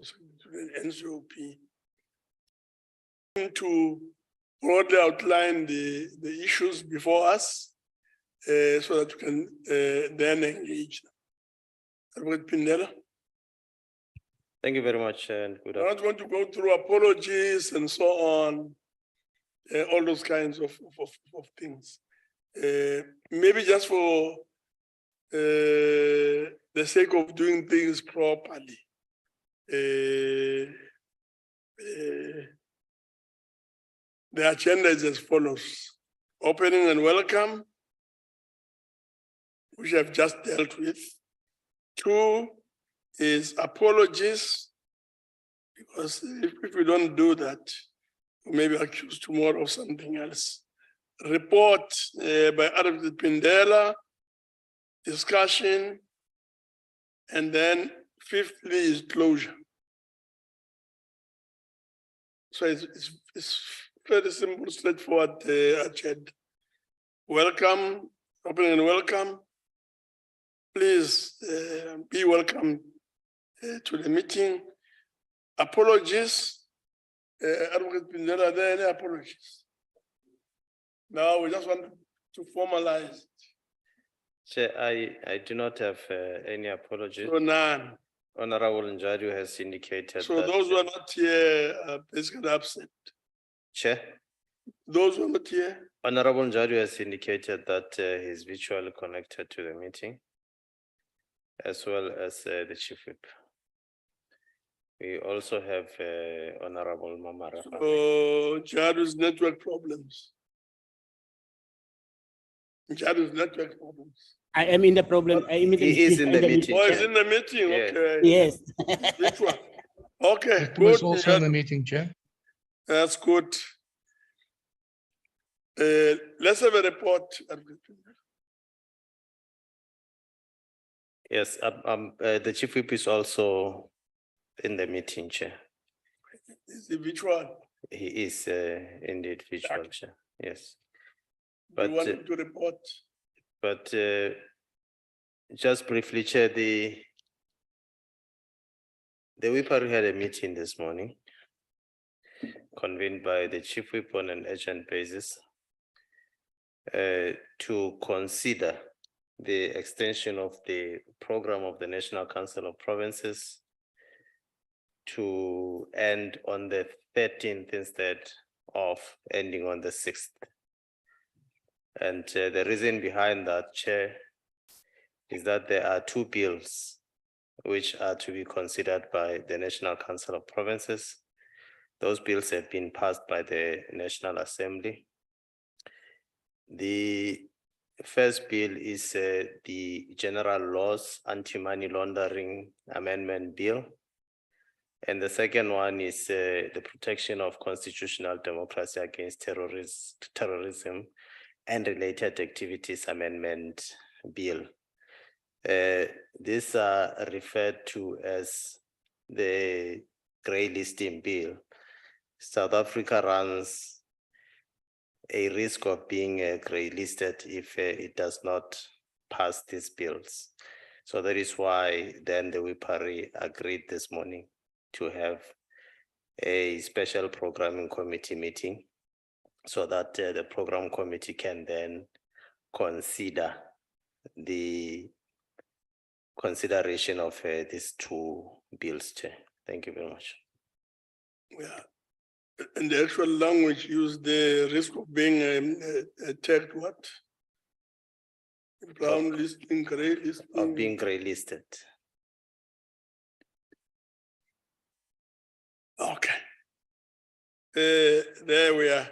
to the NCOP to broadly outline the issues before us so that we can then engage. Advocate Pindela. Thank you very much and good I don't want to go through apologies and so on, all those kinds of things. Maybe just for the sake of doing things properly. The agenda is as follows: opening and welcome, which I've just dealt with. 2 is apologies, because if we don't do that, we may be accused tomorrow of something else. Report by Advocate Pindela, discussion, and then 5thly is closure. So it's very simple, straightforward agenda. Welcome, opening and welcome. Please be welcome to the meeting. Apologies. Advocate Pindela, are there any apologies? Now we just want to formalize it. Chair, I do not have any apologies. So none. Honorable Njadu has indicated So that, those who are not here are basically absent. Chair, Those who are not here, Honorable Njadu has indicated that he is virtually connected to the meeting, as well as the Chief Whip. We also have Honorable Mamara. so Jadu's network problems. Jadu's network problems. I am in the problem. I am He is in the meeting. Oh, he's Chair. in the meeting, Yes. okay. Yes. Which one? Okay, Victor was good. also in the meeting, Chair. That's good. Let's have a report. Yes, the Chief Whip is also in the meeting, Chair. Is the which one? He is indeed virtual, Okay. Chair. Yes. You But want him to report? But just briefly, Chair, the WIPARI had a meeting this morning, convened by the Chief Whip on an urgent basis to consider the extension of the program of the National Council of Provinces to end on the 13th instead of ending on the 6th. And the reason behind that, Chair, is that there are 2 bills which are to be considered by the National Council of Provinces. Those bills have been passed by the National Assembly. The first bill is the General Laws Anti-Money Laundering Amendment Bill. And the second one is the Protection of Constitutional Democracy Against Terrorism and Related Activities Amendment Bill. These are referred to as the grey listing bill. South Africa runs a risk of being grey listed if it does not pass these bills. So that is why then the WIPARI agreed this morning to have a special programming committee meeting so that the program committee can then consider the consideration of these 2 bills, Chair. Thank you very much. Yeah. And the actual language used, the risk of being attacked, what? Brown listing, gray listing. Of being grey listed. Okay. There we are.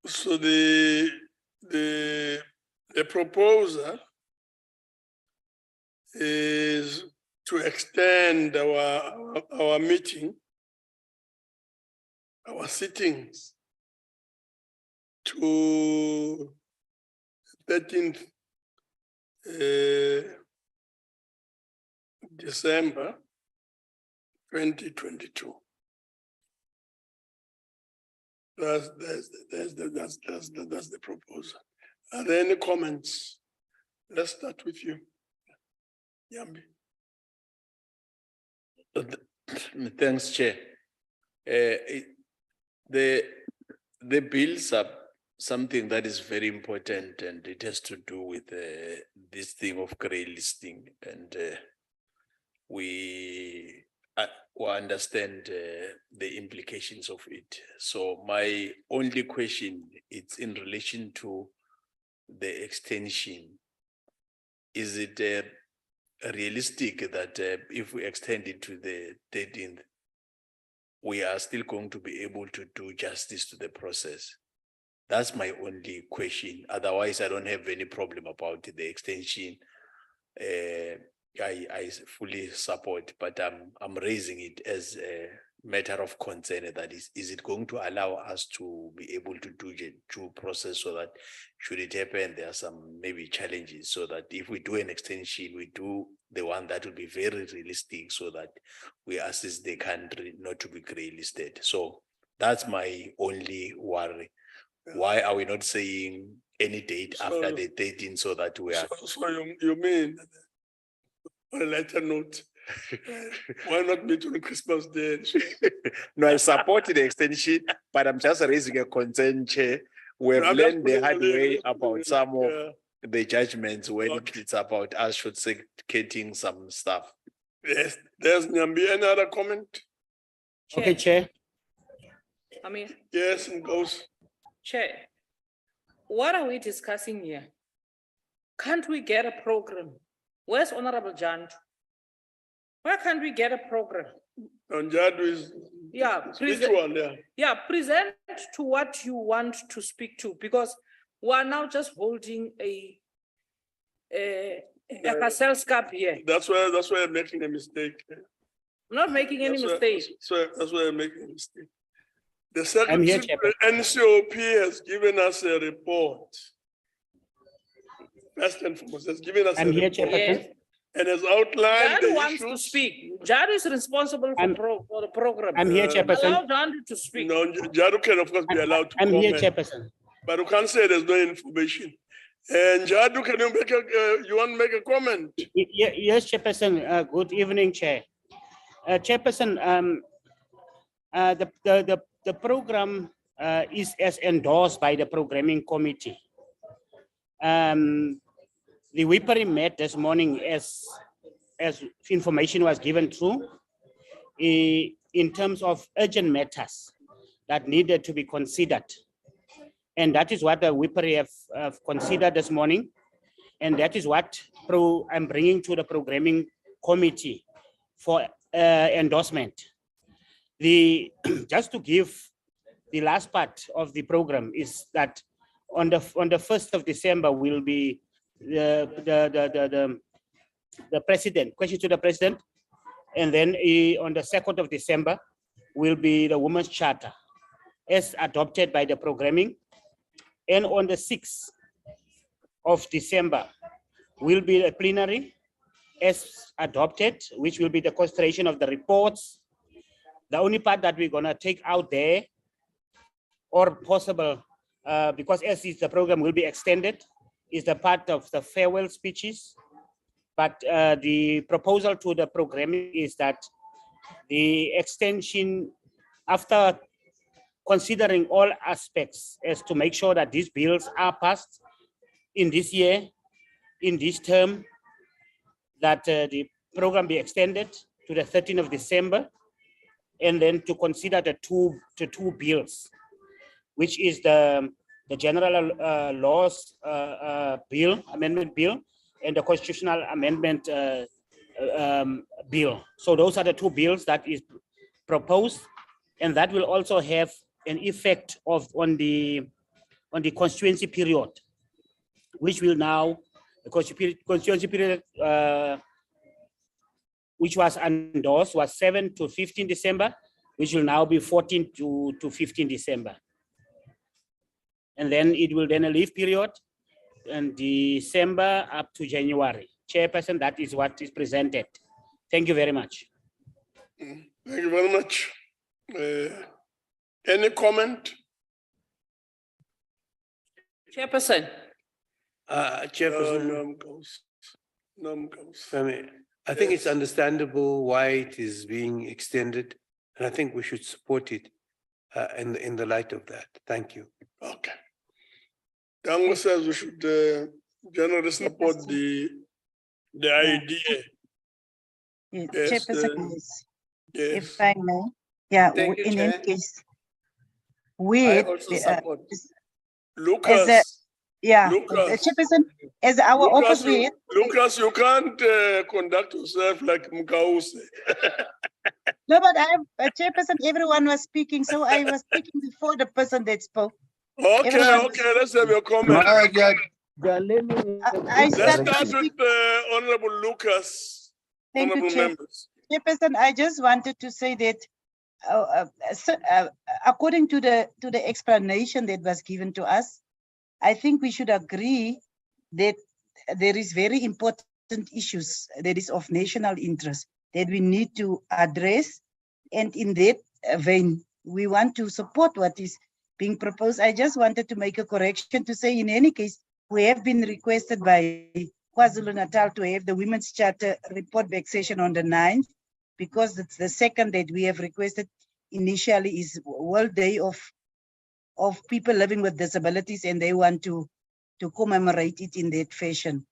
So the proposal is to extend our meeting, our sittings to 13th December 2022. That's the proposal. Are there any comments Let's start with you. Yambi. Thanks, Chair. The bills are something that is very important, and it has to do with this thing of grey listing, and we understand the implications of it. So my only question is in relation to the extension. Is it realistic that if we extend it to the 13th, we are still going to be able to do justice to the process? That's my only question. Otherwise, I don't have any problem about the extension. I fully support, but I'm raising it as a matter of concern. That is it going to allow us to be able to do due process, so that should it happen, there are some maybe challenges, so that if we do an extension, we do the one that will be very realistic, so that we assist the country not to be grey listed. So that's my only worry. Why are we not saying any date after the 13th, so that we are? So you mean, on a lighter note, why not meet on Christmas Day? No, I support the extension, but I'm just raising a concern, Chair. We have I'm just learned the hard putting it- way about some of Yeah. the judgments when Okay. it's about us short-circuiting some stuff. Yes, there's Nyambi. Any other comment? Okay, Chair. I mean, Yes, and goes. Chair, what are we discussing here? Can't we get a program? Where's Honorable Jan? Why can't we get a program? And Jadu is Yeah, present, spiritual, yeah. present to what you want to speak to, because we are now just holding a sales cup here. That's why I'm making a mistake. I'm not making any That's why- mistake. That's why I'm making a mistake. The I'm here, Secretary, NCOP has given us a report. First and foremost, has given us a I'm here, report Chairperson. Yes. and has outlined Jadu the wants to issues. speak. Jadu is responsible I'm- for the program. I'm here, Chairperson. Allow Jadu to speak. No, Jadu can of course be allowed to I'm here, comment, Chairperson. but you can't say there's no information. And Jadu, can you you want to make a comment? Yes, Chairperson. Good evening, Chair. Chairperson, the program is as endorsed by the programming committee. The WIPRI met this morning as information was given through in terms of urgent matters that needed to be considered. And that is what the WIPRI have considered this morning. And that is what I'm bringing to the programming committee for endorsement. Just to give the last part of the program is that on the 1st of December will be the president, question to the president, and then on the 2nd of December will be the Women's Charter as adopted by the programming, and on the 6th of December will be a plenary as adopted, which will be the consideration of the reports. The only part that we're gonna take out there, or possible, because as is the program will be extended, is the part of the farewell speeches. But the proposal to the programming is that the extension, after considering all aspects, is to make sure that these bills are passed in this year, in this term, that the program be extended to the 13th of December, and then to consider the two bills, which is the general laws bill, amendment bill, and the constitutional amendment bill. So those are the two bills that is proposed, and that will also have an effect on the constituency period, which will now, the constituency period which was endorsed was 7 to 15 December, which will now be 14 to 15 December. And then it will then a leave period and December up to January. Chairperson, that is what is presented. Thank you very much. Thank you very much. Any comment? Chairperson, Chairperson, I think it's Yes. understandable why it is being extended, and I think we should support it in the light of that. Thank you. Okay. Dango says we should generally support the idea. Yes, Yes, Chairperson, yes. Yes. If I may, yeah, Thank you, in any Chair. case, I we, also support. Lucas, yeah, Lucas. Chairperson, as our office, we, Lucas, you can't conduct yourself like Mkause. no, but Chairperson, everyone was speaking, so I was speaking before the person that spoke. Okay, Everyone- okay, let's have your comment. I Let's started to start speak. with Honorable Lucas. Thank you, Honorable Chair. members. Chairperson, I just wanted to say that according to the explanation that was given to us, I think we should agree that there is very important issues that is of national interest that we need to address. And in that vein, we want to support what is being proposed. I just wanted to make a correction to say, in any case, we have been requested by KwaZulu-Natal to have the Women's Charter report back session on the 9th, because it's the second that we have requested initially is World Day of people living with disabilities, and they want to commemorate it in that fashion.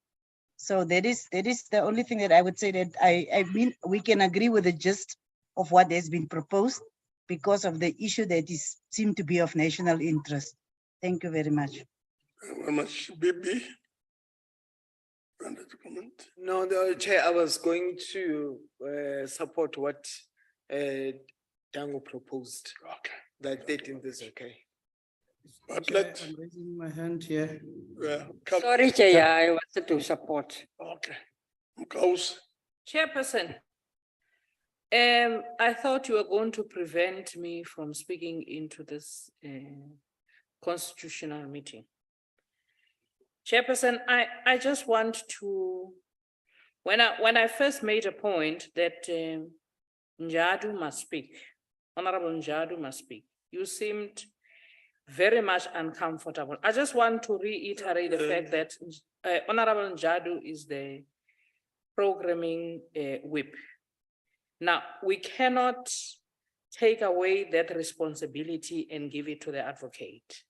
So that is the only thing that I would say, that I mean, we can agree with the gist of what has been proposed because of the issue that is seemed to be of national interest. Thank you very much. Very much, Bibi. Wanted to comment? No, the Chair, I was going to support what Dango proposed. Okay. That 13th is okay. But Chair, let, I'm raising my hand here. Sorry, Chair, I wanted to support. Okay. Mkause. Chairperson, I thought you were going to prevent me from speaking into this constitutional meeting. Chairperson, I just want to, when I first made a point that Njadu must speak, Honorable Njadu must speak, you seemed very much uncomfortable. I just want to reiterate the fact that Honorable Njadu is the programming whip. Now, we cannot take away that responsibility and give it to the advocate.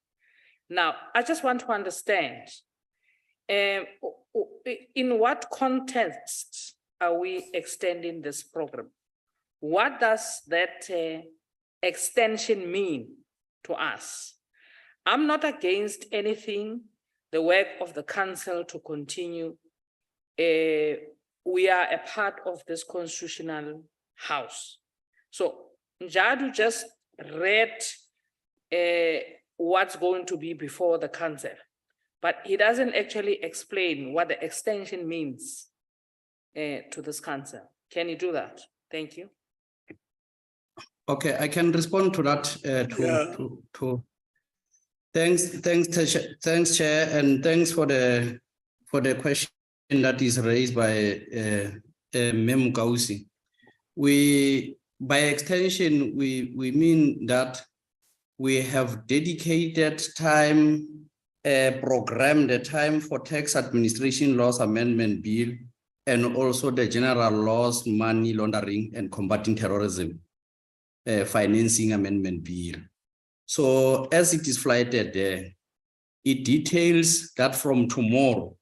Now, I just want to understand, in what context are we extending this program? What does that extension mean to us? I'm not against anything, the work of the council to continue. We are a part of this constitutional house. So Njadu just read what's going to be before the council, but he doesn't actually explain what the extension means to this council. Can you do that? Thank you. Okay, I can respond to that. Thanks, Chair, and thanks for the question that is raised by Mem Kausi. By extension, we mean that we have dedicated time, programmed the time for tax administration laws amendment bill, and also the general laws, money laundering and combating terrorism financing amendment bill. So as it is flighted there, it details that from tomorrow,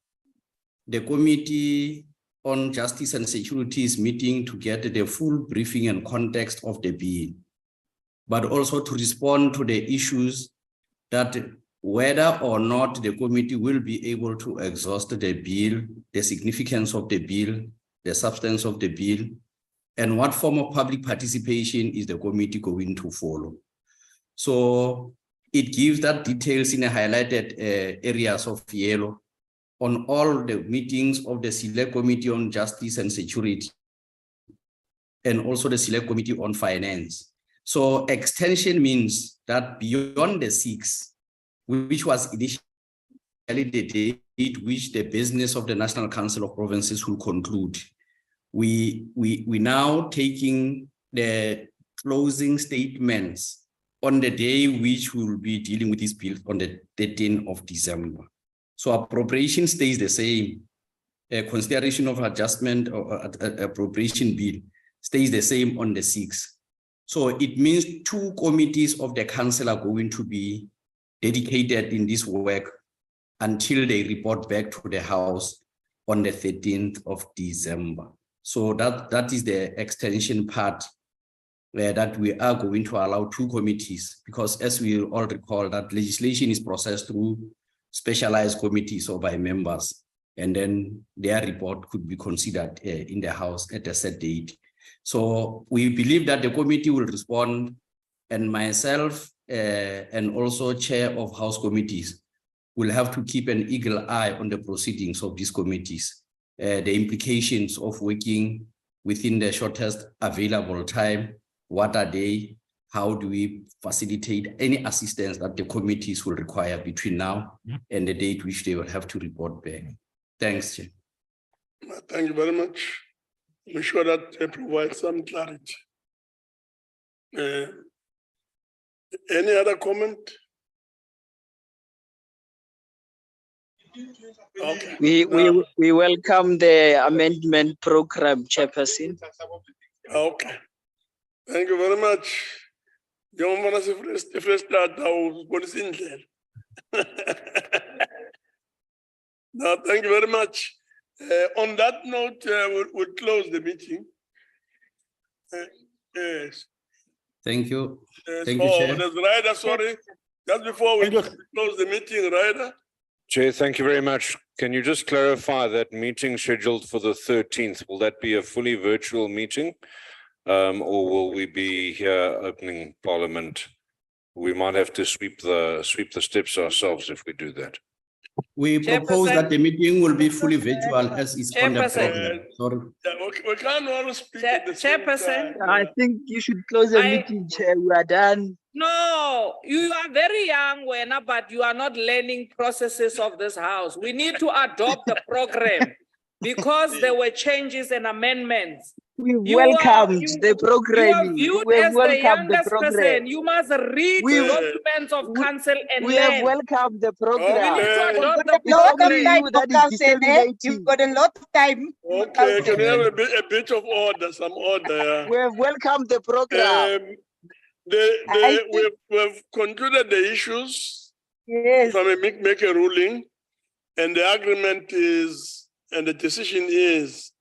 the Committee on Justice and Security is meeting to get the full briefing and context of the bill, but also to respond to the issues that whether or not the committee will be able to exhaust the bill, the significance of the bill, the substance of the bill, and what form of public participation is the committee going to follow. So it gives that details in a highlighted areas of yellow on all the meetings of the Select Committee on Justice and Security, and also the Select Committee on Finance. So extension means that beyond the 6th, which was initially the date which the business of the National Council of Provinces will conclude, we now taking the closing statements on the day which we will be dealing with this bill on the 13th of December. So appropriation stays the same. Consideration of adjustment or appropriation bill stays the same on the 6th. So it means 2 committees of the council are going to be dedicated in this work until they report back to the House on the 13th of December. So that is the extension part that we are going to allow 2 committees, because as we all recall, that legislation is processed through specialized committees or by members, and then their report could be considered in the House at a set date. So we believe that the committee will respond, and myself and also chair of House committees will have to keep an eagle eye on the proceedings of these committees, the implications of working within the shortest available time. What are they? How do we facilitate any assistance that the committees will require between now and the date which they will have to report back? Thanks, Chair. Thank you very much. I'm sure that provides some clarity. Any other comment? Okay. We welcome the amendment program, Chairperson. Okay. Thank you very much. Young man, the first start now, what is in there? No, thank you very much. On that note, we'll close the meeting. Yes. Thank you. Yes. Thank you, Oh, Chair. there's Ryder, sorry. Just before we close the meeting, Ryder. Chair, thank you very much. Can you just clarify that meeting scheduled for the 13th? Will that be a fully virtual meeting? Or will we be here opening Parliament? We might have to sweep the steps ourselves if we do that. We propose that the meeting will be fully virtual as is on the Chairperson. program. Sorry. Yeah, we can't all speak at the same Chairperson. time. I think you should close the meeting, Chair. We are done. No, you are very young, Wena, but you are not learning processes of this house. We need to adopt the program because there were changes and amendments. We You are- welcomed you- the You are programming. viewed We have as the welcomed the youngest person. program. You must read We- documents of council and We have learn. welcomed the program. We need to Okay. adopt Got the a lot of program. time, that is Dr. Sene. disseminating. You've got a lot of time. Okay, can we have a bit of order, some order? We have welcomed the program. We've concluded the issues. Yes. If I may make a ruling, and the agreement is, and the decision is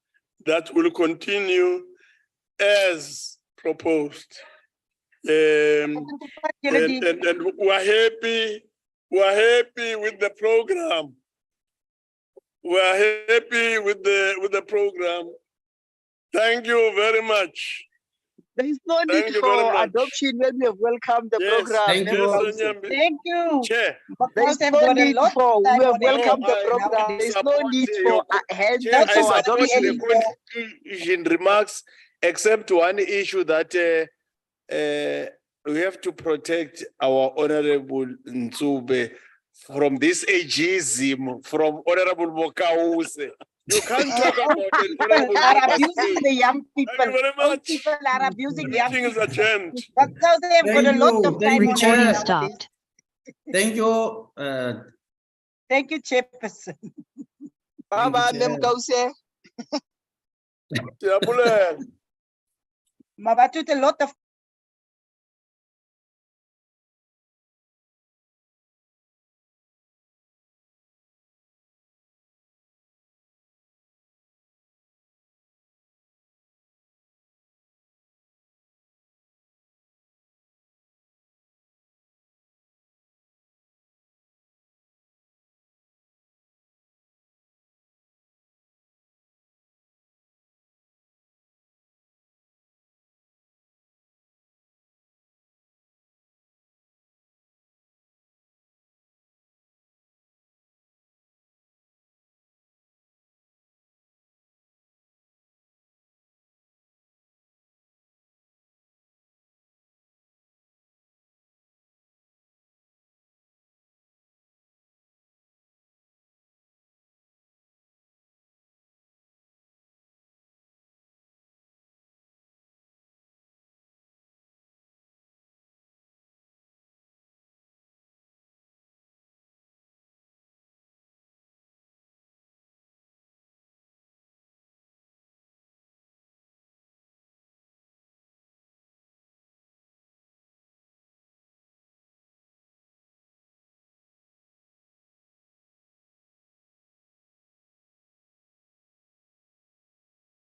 that will continue as proposed. And we're happy with the program. We're happy with the program. Thank you very much. There is no Thank need you very for much. adoption when we have welcomed the Yes, program. Thank you. Members. Nyambi. Thank you. Chair. There is Because I've no got a need lot for, of we time have on the welcomed the I program. nowadays. There is no support need your for hands Chair, Not I to for worry support the adoption. conclusion remarks, except one issue that we have to protect our Honorable Nsube from this ageism from Honorable Mokause. You can't talk about an Honorable People are Member's abusing age. the young Thank people. you very Old much. people are abusing The young meeting is people. adjourned. Because they've got a Thank lot you. of Thank time you, on Chair. nowadays. Stopped. Thank you. Thank you, Chairperson. Baba Chair. Nemkause. Siyabulela. Mabatut a lot of